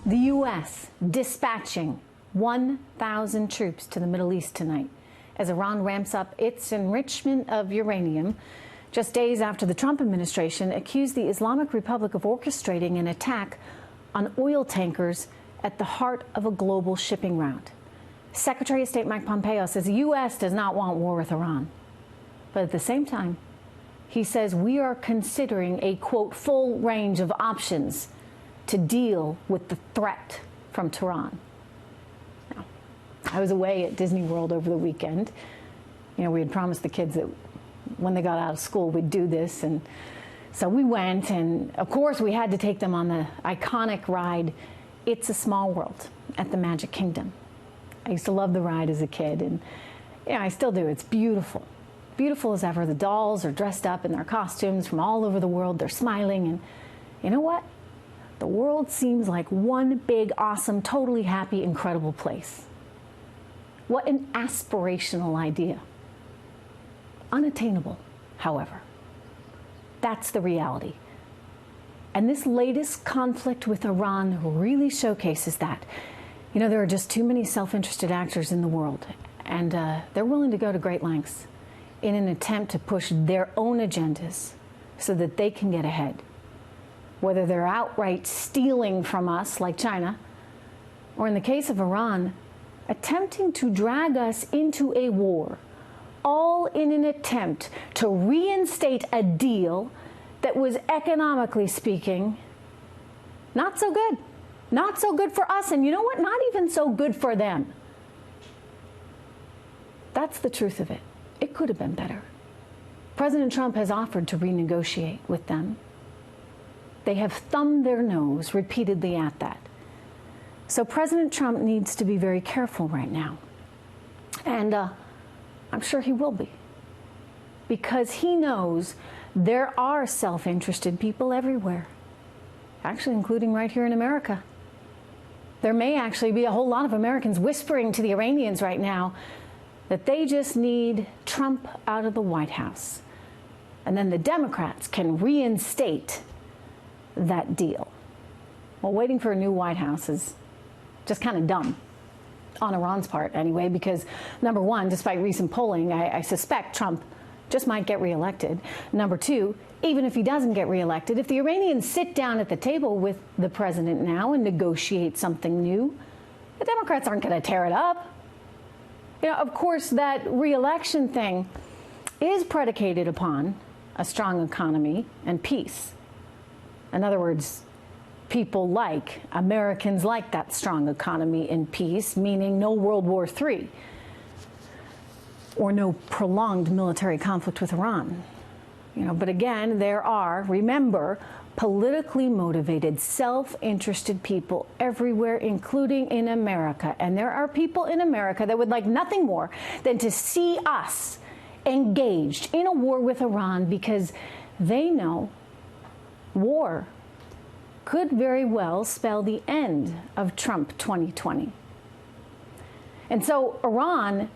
The U.S. dispatching 1,000 troops to the Middle East tonight as Iran ramps up its enrichment of uranium, just days after the Trump administration accused the Islamic Republic of orchestrating an attack on oil tankers at the heart of a global shipping route. Secretary of State Mike Pompeo says the U.S. does not want war with Iran. But at the same time, he says we are considering a, quote, full range of options to deal with the threat from Tehran. Now, I was away at Disney World over the weekend. You know, we had promised the kids that when they got out of school, we'd do this. And so we went, and of course, we had to take them on the iconic ride, It's a Small World at the Magic Kingdom. I used to love the ride as a kid, and yeah, I still do. It's beautiful. Beautiful as ever. The dolls are dressed up in their costumes from all over the world. They're smiling, and you know what? The world seems like one big, awesome, totally happy, incredible place. What an aspirational idea. Unattainable, however. That's the reality. And this latest conflict with Iran really showcases that. You know, there are just too many self-interested actors in the world, and they're willing to go to great lengths in an attempt to push their own agendas so that they can get ahead. Whether they're outright stealing from us, like China, or in the case of Iran, attempting to drag us into a war, all in an attempt to reinstate a deal that was, economically speaking, not so good. Not so good for us, and you know what? Not even so good for them. That's the truth of it. It could have been better. President Trump has offered to renegotiate with them. They have thumbed their nose repeatedly at that. So President Trump needs to be very careful right now. And I'm sure he will be. Because he knows there are self-interested people everywhere. Actually, including right here in America. There may actually be a whole lot of Americans whispering to the Iranians right now that they just need Trump out of the White House. And then the Democrats can reinstate that deal. Well, waiting for a new White House is just kind of dumb, on Iran's part anyway, because number one, despite recent polling, I suspect Trump just might get reelected. Number two, even if he doesn't get reelected, if the Iranians sit down at the table with the president now and negotiate something new, the Democrats aren't going to tear it up. You know, of course, that reelection thing is predicated upon a strong economy and peace. In other words, people like, Americans like that strong economy and peace, meaning no World War III or no prolonged military conflict with Iran. You know, but again, there are, remember, politically motivated, self-interested people everywhere, including in America. And there are people in America that would like nothing more than to see us engaged in a war with Iran, because they know war could very well spell the end of Trump 2020. And so Iran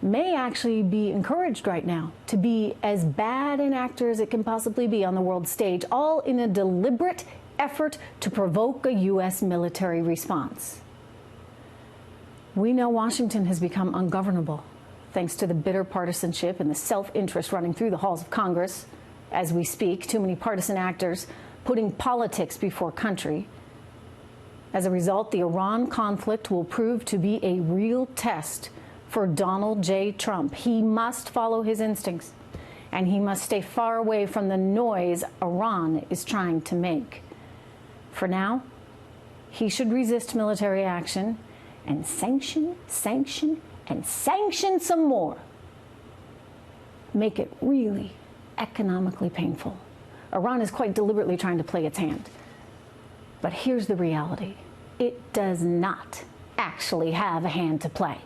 may actually be encouraged right now to be as bad an actor as it can possibly be on the world stage, all in a deliberate effort to provoke a U.S. military response. We know Washington has become ungovernable thanks to the bitter partisanship and the self-interest running through the halls of Congress as we speak. Too many partisan actors putting politics before country. As a result, the Iran conflict will prove to be a real test for Donald J. Trump. He must follow his instincts, and he must stay far away from the noise Iran is trying to make. For now, he should resist military action and sanction, and sanction some more. Make it really economically painful. Iran is quite deliberately trying to play its hand. But here's the reality. It does not actually have a hand to play.